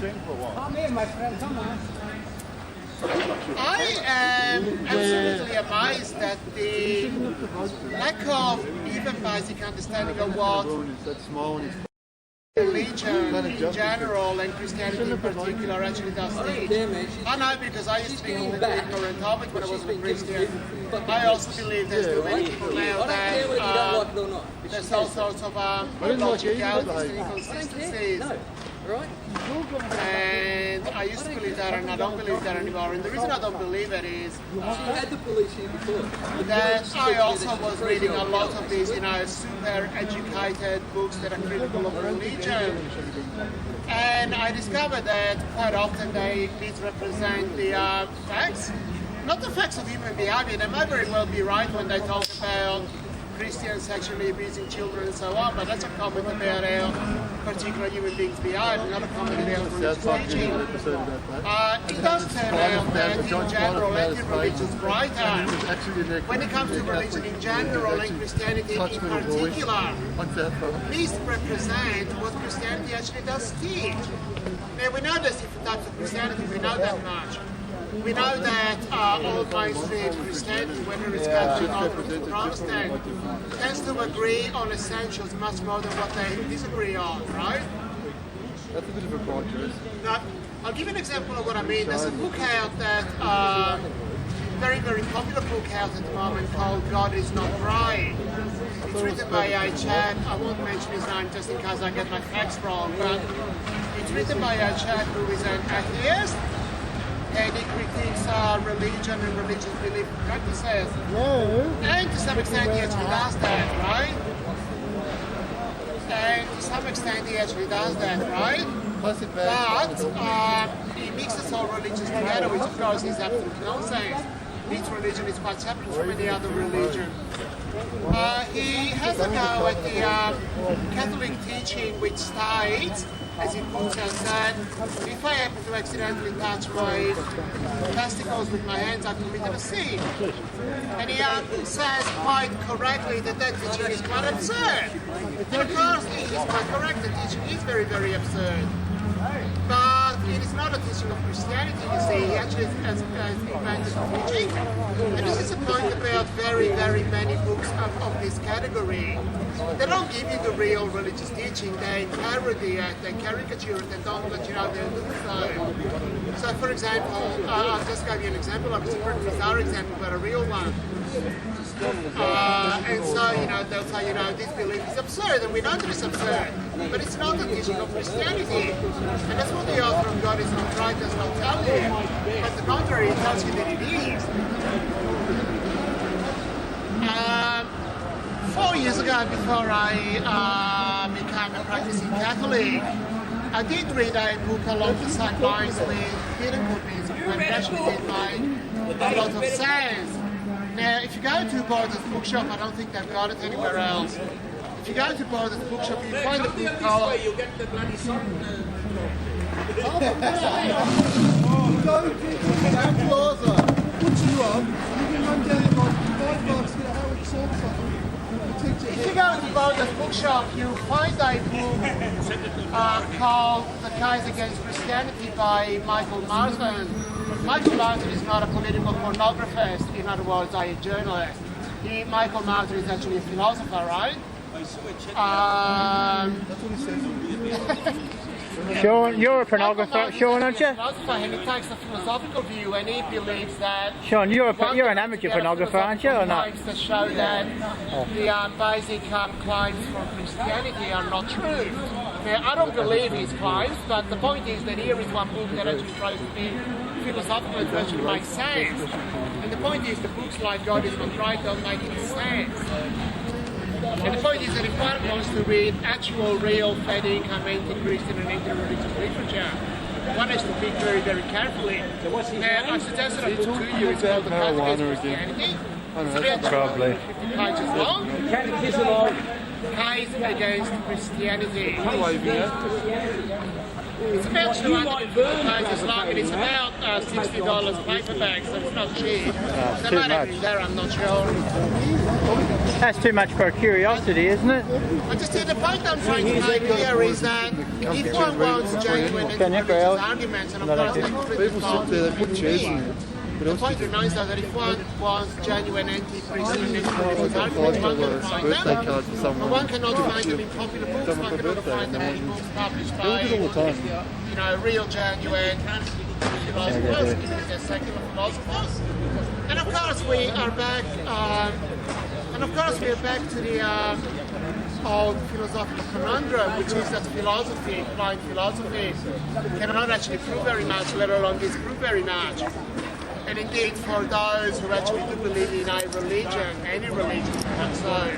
Come here, my friend, come on. I am absolutely amazed at the lack of even basic understanding of what religion in general and Christianity in particular actually does teach. I know because I used to be ignorant of it when I was a Christian. I also believe there's too many people now that there's all sorts of illogicalities and inconsistencies. And I used to believe that, and I don't believe that anymore. And the reason I don't believe it is that I also was reading a lot of these, super educated books that are critical of religion. And I discovered that quite often they misrepresent the facts. Not the facts of human behavior. They might very well be right when they talk about Christians sexually abusing children and so on, but that's a comment about how particular human beings behave, not a comment about religious teaching. It does turn out that in general, anti-religious writers, when it comes to religion in general and Christianity in particular, misrepresent what Christianity actually does teach. Now we know there's different types of Christianity, we know that much. We know that all mainstream Christianity, whether it's Catholic or Protestant, tends to agree on essentials much more than what they disagree on, right? That's a bit of a broad choice. Now, I'll give you an example of what I mean. There's a book out that, very, very popular book out at the moment called God Is Not Right. It's written by a chap, I won't mention his name just in case I get my facts wrong, but it's written by a chap who is an atheist. And he critiques religion and religious belief practices. And to some extent he actually does that, right? But he mixes all religions together, which of course is absolute nonsense. Each religion is quite separate from any other religion. He has a go at the Catholic teaching which states, as he puts it, that if I happen to accidentally touch my testicles with my hands, I've committed a sin. And he says quite correctly that that teaching is quite absurd. And of course, it is quite correct, the teaching is very, very absurd. But it is not a teaching of Christianity, you see. He actually has invented a teaching. And this is a point about very, very many books of this category. They don't give you the real religious teaching, they parody it, they caricature it, they don't let you know they're doing so. So for example, I'll just give you an example of a super bizarre example, but a real one. And so, they'll say, this belief is absurd, and we know that it's absurd, but it's not the teaching of Christianity. And that's what the author of God Is Not Right does not tell you. But the contrary, it tells you that it is. 4 years ago, before I became a practicing Catholic, I did read a book along the same lines with Buddhism, and actually did make a lot of sense. Now, if you go to Borders Bookshop, I don't think they've got it anywhere else. If you go to Borders Bookshop, you find a book called... You get the bloody sun. If you go to Borders Bookshop, you find a book called The Case Against Christianity by Michael Marsden. Michael Marsden is not a political pornographist, in other words, a journalist. Michael Marsden is actually a philosopher, right? Sean, you're a pornographer, Sean, aren't you? And he takes a philosophical view, and he believes that... Sean, you're an amateur pornographer, aren't you, or not? ...to show that the basic claims for Christianity are not true. Now, I don't believe his claims, but the point is that here is one book that actually tries to be philosophical, it actually makes sense. And the point is that books like God Is Not Right don't make any sense. And the point is that if one wants to read actual, real, fair income, anti-Christian and anti-religious literature, one has to pick very, very carefully. And I suggested a book to you, it's called The Case Against Christianity. It's Probably. 50 pages long. Case Against Christianity. It's about 250 pages long and it's about $60 paperback, so it's not cheap. It's There too might have much. been there, I'm not sure. That's too much for a curiosity, isn't it? But you see, the point I'm trying to make here is that if one wants genuine and religious arguments, and of course they could People sit there, they put chairs in there. the point remains that if one wants genuine anti-Christian and anti-religious arguments, one can find Birthday them. card for But someone. one cannot find them in popular books, one Someone for cannot birthday, find them and in books published They all by, do it all the time. you know, real genuine philosophers, even if they're secular philosophers. And of course we are back, to the old philosophical conundrum, which is that philosophy, blind philosophy, cannot actually prove very much, let alone disprove very much. And indeed, for those who actually do believe in a religion, any religion, perhaps so,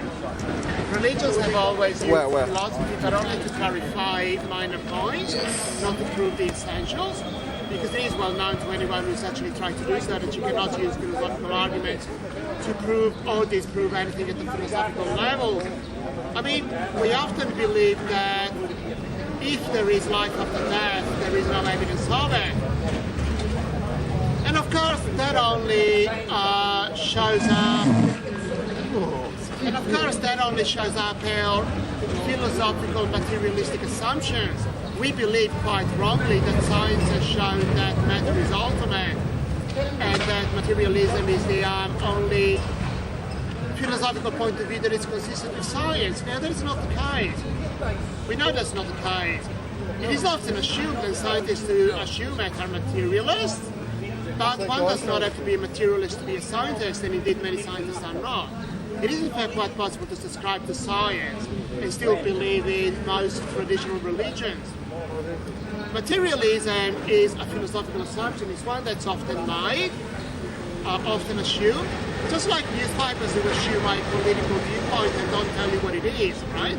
religions have always used philosophy, but only to clarify minor points, not to prove the essentials, because it is well known to anyone who's actually tried to do so that you cannot use philosophical arguments to prove or disprove anything at the philosophical level. I mean, we often believe that if there is life after death, there is no evidence of it. And of course, that only shows up our philosophical materialistic assumptions. We believe quite wrongly that science has shown that matter is ultimate and that materialism is the only philosophical point of view that is consistent with science. Now, that is not the case. We know that's not the case. It is often assumed, and scientists do assume that are materialists, but one does not have to be a materialist to be a scientist, and indeed many scientists are not. It is in fact quite possible to subscribe to science and still believe in most traditional religions. Materialism is a philosophical assumption. It's one that's often made, often assumed, just like newspapers who assume a political viewpoint and don't tell you what it is, right?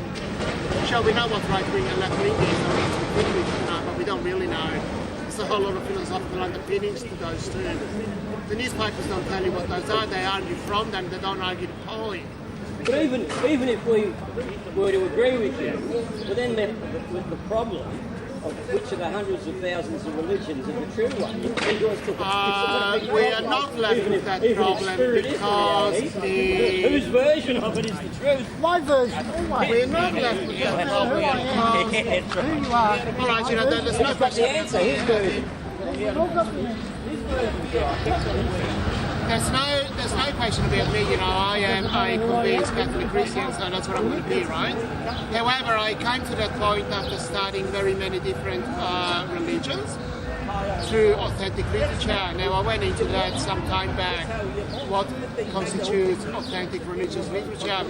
Sure, we know what right-wing and left-wing is, or else we think we know, but we don't really know. There's a whole lot of philosophical underpinnings to those two. The newspapers don't tell you what those are, they argue from them, they don't argue the point. But even if we were to agree with you, we're then left with the problem of which of the hundreds of thousands of religions is the true one. We are not left with that problem because whose version of it is the truth? My version, always. we're not left with that problem because Who you are. all right, you know, there's no What's the question. answer? His version. There's no question about me, you know, I am a convinced Catholic Christian, so that's what I'm going to be, right? However, I came to that point after studying very many different religions through authentic literature. Now, I went into that some time back, what constitutes authentic religious literature.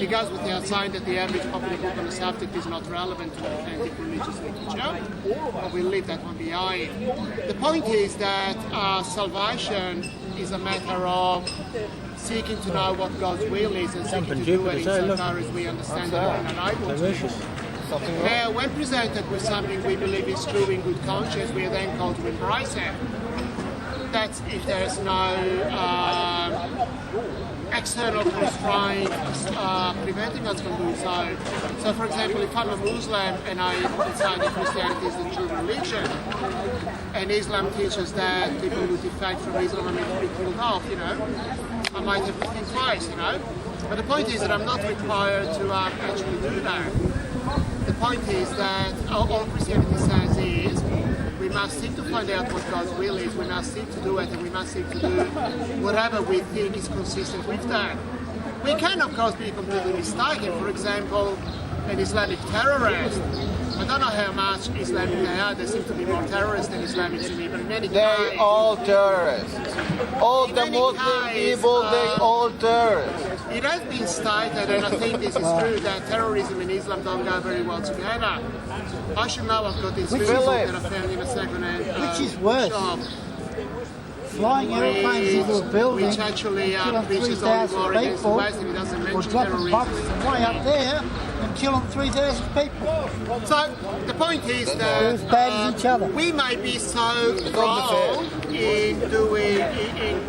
It goes without saying that the average popular book on the subject is not relevant to authentic religious literature, but we'll leave that one behind. The point is that salvation is a matter of seeking to know what God's will is and seeking to do it insofar as we understand that we are able to. Now, when presented with something we believe is true in good conscience, we are then called to embrace it. That's if there's no external constraint preventing us from doing so. So, for example, if I'm a Muslim and I decide that Christianity is the true religion, and Islam teaches that people who defect from Islam are meant to be killed off, you know, I might have to think twice, you know. But the point is that I'm not required to actually do that. The point is that all Christianity says is we must seek to find out what God's will is, we must seek to do it, and we must seek to do whatever we think is consistent with that. We can, of course, be completely mistaken. For example, an Islamic terrorist. I don't know how much Islamic they are. They seem to be more terrorists than Islamics to me, but in any case... They all terrorists. All the Muslim people, they all terrorists. It has been stated, and I think this is true, that terrorism and Islam don't go very well together. I should know I've got this book that I found in a second-hand Which is worse? shop. Flying aeroplanes into a building, Which actually killing preaches only 3,000 war against the people, West, and it doesn't or mention dropping bombs terrorism. way up there and killing 3,000 people. So the point is They're that as bad as each other. we may be so wrong in doing,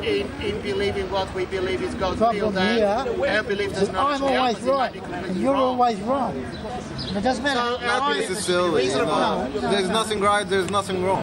in believe in what we believe is God's will. Problem Then here I believe there's is no I'm always right, and you're always wrong. And it doesn't matter. So, Not necessarily, you know. There's nothing right, there's nothing wrong.